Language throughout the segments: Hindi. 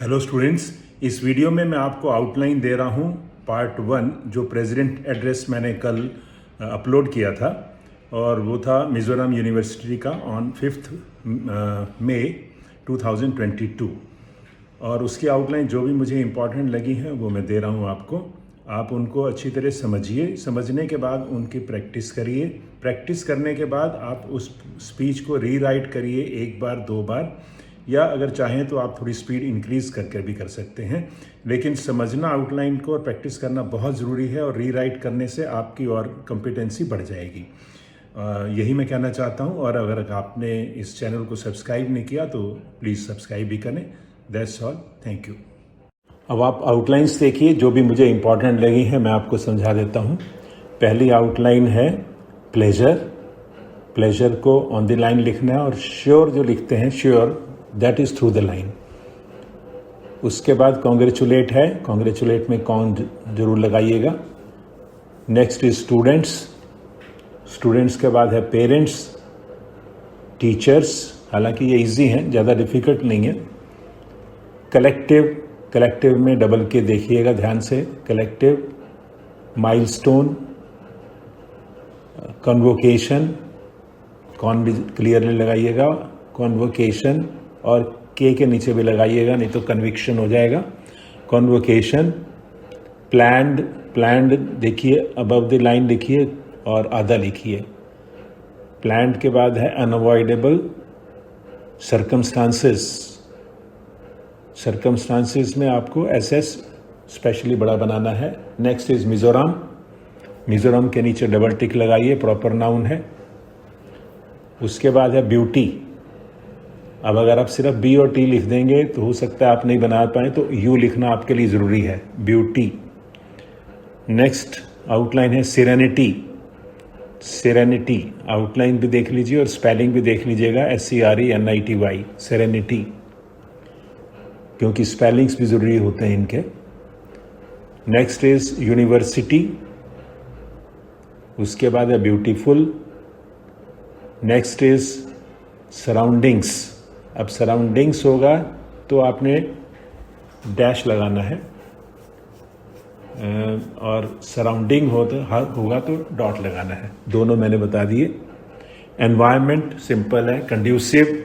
हेलो स्टूडेंट्स, इस वीडियो में मैं आपको आउटलाइन दे रहा हूँ पार्ट 1 जो प्रेसिडेंट एड्रेस मैंने कल अपलोड किया था और वो था मिज़ोरम यूनिवर्सिटी का ऑन 5 मई 2022। और उसकी आउटलाइन जो भी मुझे इम्पॉर्टेंट लगी है वो मैं दे रहा हूँ आपको। आप उनको अच्छी तरह समझिए, समझने के बाद उनकी प्रैक्टिस करिए। प्रैक्टिस करने के बाद आप उस स्पीच को रीराइट करिए 1 बार 2 बार, या अगर चाहें तो आप थोड़ी स्पीड इंक्रीज़ करके भी कर सकते हैं। लेकिन समझना आउटलाइन को और प्रैक्टिस करना बहुत ज़रूरी है, और रीराइट करने से आपकी और कॉम्पिटेंसी बढ़ जाएगी। यही मैं कहना चाहता हूँ। और अगर आपने इस चैनल को सब्सक्राइब नहीं किया तो प्लीज़ सब्सक्राइब भी करें। That's all, thank you. अब आप आउटलाइंस देखिए, जो भी मुझे इम्पॉर्टेंट लगी है मैं आपको समझा देता हूँ। पहली आउटलाइन है प्लेजर। प्लेजर को ऑन द लाइन लिखना है, और श्योर जो लिखते हैं, sure that is through the line. उसके बाद कॉन्ग्रेचुलेट है, कॉन्ग्रेचुलेट में कौन जरूर लगाइएगा। Next is students. स्टूडेंट्स के बाद है पेरेंट्स, टीचर्स, हालांकि ये इजी हैं, ज़्यादा डिफिकल्ट नहीं है। कलेक्टिव, कलेक्टिव में डबल के देखिएगा ध्यान से, कलेक्टिव। माइलस्टोन, कॉन्वोकेशन, कॉन भी क्लियरली लगाइएगा, कॉन्वोकेशन, और के नीचे भी लगाइएगा, नहीं तो कन्विक्शन हो जाएगा। कॉन्वोकेशन। प्लैंड, प्लैंड देखिए, अबव द लाइन लिखिए और आधा लिखिए। प्लैंड के बाद है अनअवॉइडेबल। सर्कमस्टांसेस, सर्कमस्टांसेस में आपको एसएस स्पेशली बड़ा बनाना है। Next is Mizoram. मिजोरम के नीचे डबल टिक लगाइए, प्रॉपर नाउन है। उसके बाद है ब्यूटी। अब अगर आप सिर्फ बी और टी लिख देंगे तो हो सकता है आप नहीं बना पाए, तो यू लिखना आपके लिए ज़रूरी है, ब्यूटी। नेक्स्ट आउटलाइन है सेरेनिटी। सेरेनिटी आउटलाइन भी देख लीजिए और स्पेलिंग भी देख लीजिएगा, SERENITY, सेरेनिटी, क्योंकि स्पेलिंग्स भी ज़रूरी होते हैं इनके। Next is university. उसके बाद है ब्यूटीफुल। Next is surroundings. अब सराउंडिंग्स होगा तो आपने डैश लगाना है, और सराउंडिंग होगा तो डॉट लगाना है। दोनों मैंने बता दिए। एनवायरनमेंट सिंपल है, कंड्यूसिव।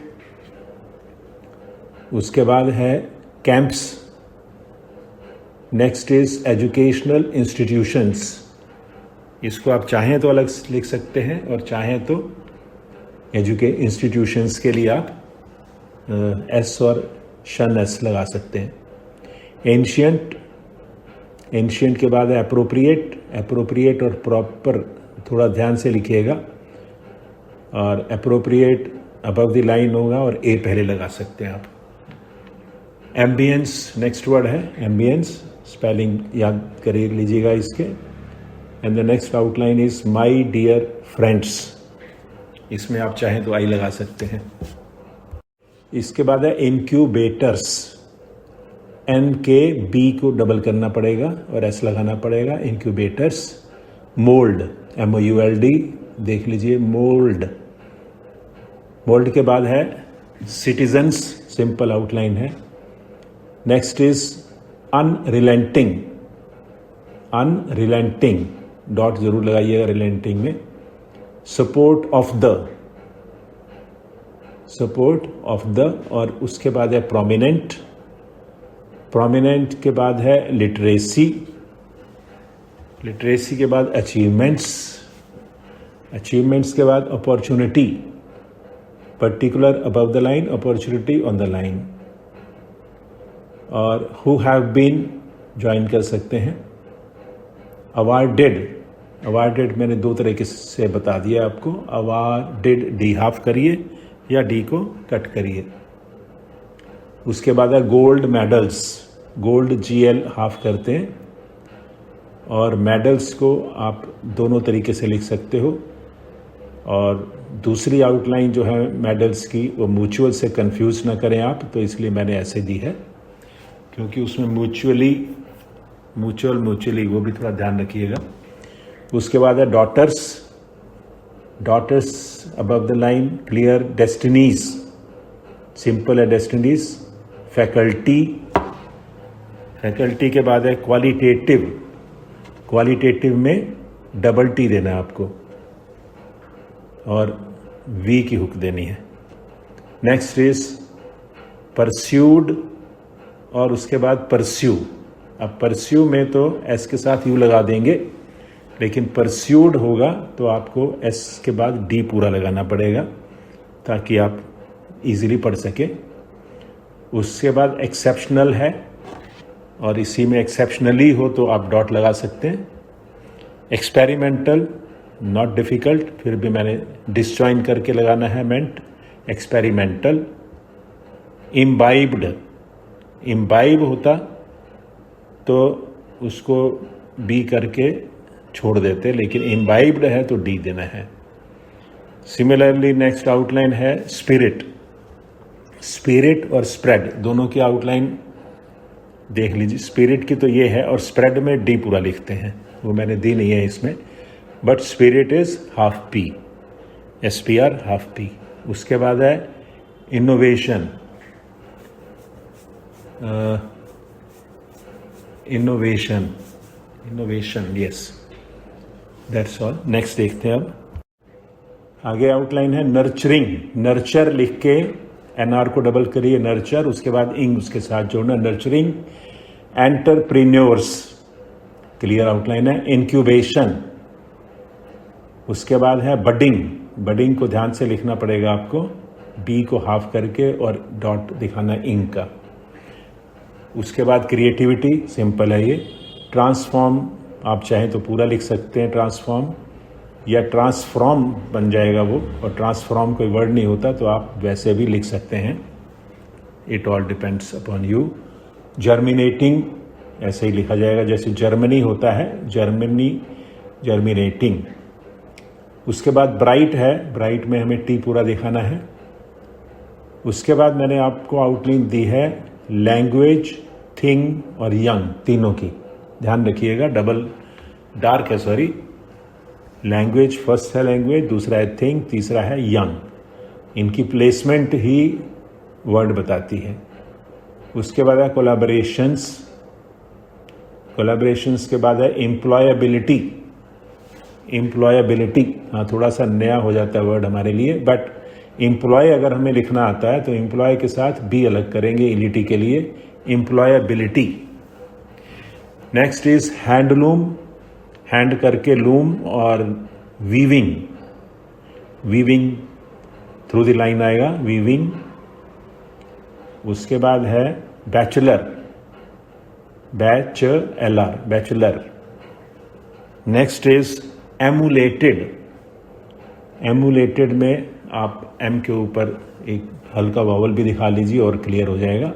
उसके बाद है camps. Next is educational institutions. इसको आप चाहें तो अलग लिख सकते हैं, और चाहें तो इंस्टीट्यूशंस के लिए आप एस और शन एस लगा सकते हैं। एंशियंट, एंशियंट के बाद है अप्रोप्रिएट। अप्रोप्रिएट और प्रॉपर थोड़ा ध्यान से लिखिएगा, और अप्रोप्रिएट अबव द लाइन होगा और ए पहले लगा सकते हैं आप। एम्बियंस नेक्स्ट वर्ड है, एम्बियंस, स्पेलिंग याद कर लीजिएगा इसके। And the next outline is my dear friends. इसमें आप चाहें तो आई लगा सकते हैं। इसके बाद है इनक्यूबेटर्स। एन के बी को डबल करना पड़ेगा और एस लगाना पड़ेगा, इनक्यूबेटर्स। मोल्ड, MOULD देख लीजिए, मोल्ड। मोल्ड के बाद है सिटीजन्स, सिंपल आउटलाइन है। Next is unrelenting. Unrelenting dot जरूर लगाइएगा रिलेंटिंग में। Support of the, support of the, और उसके बाद है प्रोमिनेंट। प्रोमिनेंट के बाद है लिटरेसी। लिटरेसी के बाद अचीवमेंट्स। अचीवमेंट्स के बाद opportunity, particular above the line, opportunity on the line. और हु हैव बीन ज्वाइन कर सकते हैं। अवार्डेड, अवार्डेड मैंने दो तरीके से बता दिया आपको। अवार्डेड डी हाफ करिए या डी को कट करिए। उसके बाद है gold medals. Gold GL half करते हैं, और मेडल्स को आप दोनों तरीके से लिख सकते हो। और दूसरी आउटलाइन जो है मेडल्स की, वो म्यूचुअल से कंफ्यूज ना करें आप, तो इसलिए मैंने ऐसे दी है, क्योंकि उसमें म्यूचुअली वो भी थोड़ा ध्यान रखिएगा। उसके बाद है daughters. Daughters above the line clear. Destinies, simple है डेस्टिनीज। फैकल्टी, फैकल्टी के बाद है क्वालिटेटिव, क्वालिटेटिव में डबल टी देना है आपको और वी की हुक देनी है। नेक्स्ट इज परस्यूड और उसके बाद परस्यू। अब परस्यू में तो एस के साथ यू लगा देंगे, लेकिन परस्यूड होगा तो आपको एस के बाद डी पूरा लगाना पड़ेगा ताकि आप इजीली पढ़ सके। उसके बाद एक्सेप्शनल है और इसी में एक्सेप्शनली हो तो आप डॉट लगा सकते हैं। एक्सपेरिमेंटल नॉट डिफ़िकल्ट, फिर भी मैंने डिसजॉइन करके लगाना है मेंट एक्सपेरिमेंटल। इम्बाइब्ड, इम्बाइब होता तो उसको बी करके छोड़ देते, लेकिन इम्बाइब्ड है तो डी देना है। सिमिलरली नेक्स्ट आउटलाइन है स्पिरिट। स्पिरिट और स्प्रेड दोनों की आउटलाइन देख लीजिए। स्पिरिट की तो ये है और स्प्रेड में डी पूरा लिखते हैं, वो मैंने दी नहीं है इसमें, but spirit is half P, SPR half P. उसके बाद है innovation, innovation yes, that's all. Next देखते हैं अब आगे आउटलाइन है नर्चरिंग। नर्चर लिख के NR को डबल करिए, नर्चर, उसके बाद इंग उसके साथ जोड़ना, नर्चरिंग एंटरप्रेन्योर्स, क्लियर आउटलाइन है। इंक्यूबेशन, उसके बाद है बडिंग। बडिंग को ध्यान से लिखना पड़ेगा आपको, बी को हाफ करके और डॉट दिखाना इंग का। उसके बाद क्रिएटिविटी, सिंपल है ये। ट्रांसफॉर्म आप चाहें तो पूरा लिख सकते हैं ट्रांसफॉर्म, या ट्रांसफॉर्म बन जाएगा वो, और ट्रांसफॉर्म कोई वर्ड नहीं होता तो आप वैसे भी लिख सकते हैं, it all depends upon you. Germinating ऐसे ही लिखा जाएगा जैसे जर्मनी होता है, जर्मनी, जर्मिनेटिंग। उसके बाद ब्राइट है, ब्राइट में हमें टी पूरा दिखाना है। उसके बाद मैंने आपको आउटलाइन दी है लैंग्वेज, थिंग और यंग, तीनों की ध्यान रखिएगा। डबल डार्क है, सॉरी। लैंग्वेज फर्स्ट है लैंग्वेज, दूसरा है थिंग, तीसरा है यंग। इनकी प्लेसमेंट ही वर्ड बताती है। उसके बाद है कोलैबोरेशंस। कोलैबोरेशंस के बाद है एम्प्लॉयबिलिटी। एम्प्लॉयबिलिटी, हाँ थोड़ा सा नया हो जाता है वर्ड हमारे लिए, बट एम्प्लॉय अगर हमें लिखना आता है तो एम्प्लॉय के साथ बी अलग करेंगे इलिटी के लिए, employability. Next is handloom, hand करके लूम, और weaving, weaving through the line आएगा, वीविंग। उसके बाद है bachelor, BACHLR, bachelor. Next is emulated. Emulated में आप एम के ऊपर एक हल्का वावल भी दिखा लीजिए और क्लियर हो जाएगा।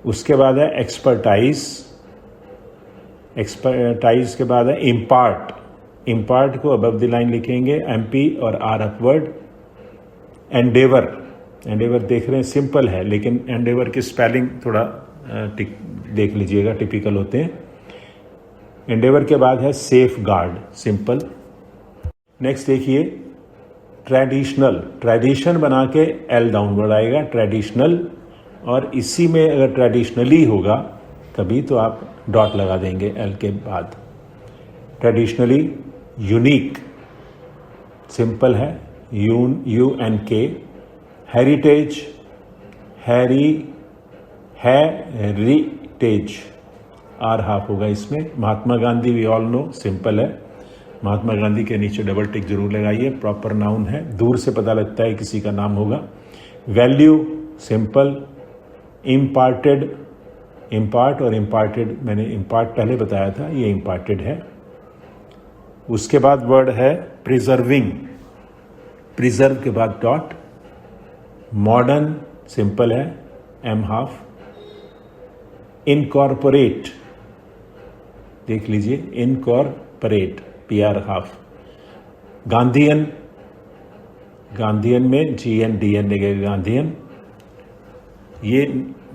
उसके बाद है एक्सपर्टाइज। एक्सपर्टाइज के बाद है इम्पार्ट। इम्पार्ट को अबव द लाइन लिखेंगे, MP और R अपवर्ड। एंडेवर, एंडेवर देख रहे हैं सिंपल है, लेकिन एंडेवर की स्पेलिंग थोड़ा देख लीजिएगा, टिपिकल होते हैं। एंडेवर के बाद है सेफ गार्ड, सिंपल। नेक्स्ट देखिए ट्रेडिशनल। ट्रेडिशन बना के L डाउनवर्ड आएगा, ट्रेडिशनल, और इसी में अगर ट्रेडिशनली होगा कभी तो आप डॉट लगा देंगे L के बाद। ट्रेडिशनली यूनिक, सिंपल है, UNK। Heritage, heritage, R half होगा इसमें। Mahatma Gandhi, we all know, simple है। महात्मा गांधी के नीचे डबल टिक जरूर लगाइए, प्रॉपर नाउन है, दूर से पता लगता है किसी का नाम होगा। Value, simple. इम्पार्टेड, इम्पार्ट और इम्पार्टेड, मैंने इम्पार्ट पहले बताया था, ये इम्पार्टेड है। उसके बाद वर्ड है प्रिजर्विंग, प्रिजर्व के बाद डॉट। मॉडर्न, सिंपल है, M हाफ। इनकॉर्पोरेट, देख लीजिए, incorporate, PR half. Gandhian, Gandhian में GNDN लगेगा, गांधीयन। ये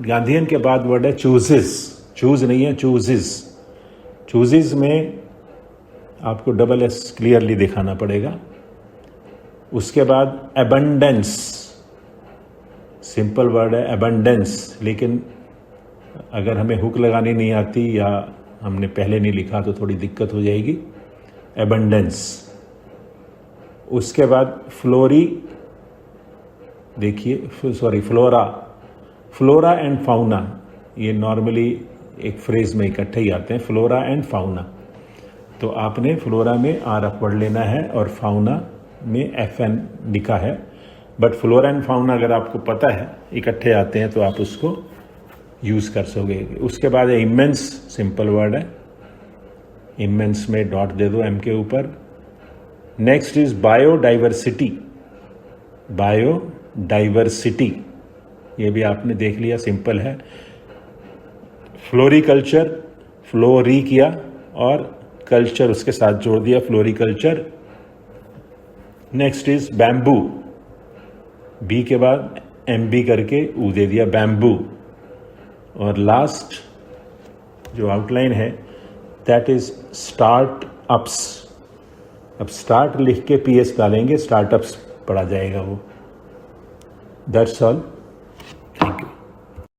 गांधीयन के बाद वर्ड है चूजेस, चूज नहीं है, चूजेस। चूजेस में आपको डबल S क्लियरली दिखाना पड़ेगा। उसके बाद एबंडेंस, सिंपल वर्ड है एबंडेंस, लेकिन अगर हमें हुक लगानी नहीं आती या हमने पहले नहीं लिखा तो थोड़ी दिक्कत हो जाएगी। एबंडेंस। उसके बाद फ्लोरी, देखिए sorry flora, flora and fauna, ये नॉर्मली एक फ्रेज में इकट्ठे ही आते हैं, फ्लोरा एंड फाउना। तो आपने फ्लोरा में आर रख पढ़ लेना है और फाउना में एफ एन लिखा है, बट फ्लोरा एंड फाउना अगर आपको पता है इकट्ठे आते हैं तो आप उसको यूज़ कर सकोगे। उसके बाद इमेंस, सिंपल वर्ड है, इमेंस में डॉट दे दो एम के ऊपर। नेक्स्ट इज बायोडाइवर्सिटी, बायोडाइवर्सिटी, ये भी आपने देख लिया, सिंपल है। फ्लोरिकल्चर, फ्लोरी किया और कल्चर उसके साथ जोड़ दिया, floriculture. Next is bamboo, B के बाद एम बी करके ऊ दे दिया, बैम्बू। और लास्ट जो आउटलाइन है दैट इज स्टार्ट अप्स। अब स्टार्ट लिख के पी एस डालेंगे, स्टार्टअप्स पढ़ा जाएगा वो। That's all, thank you.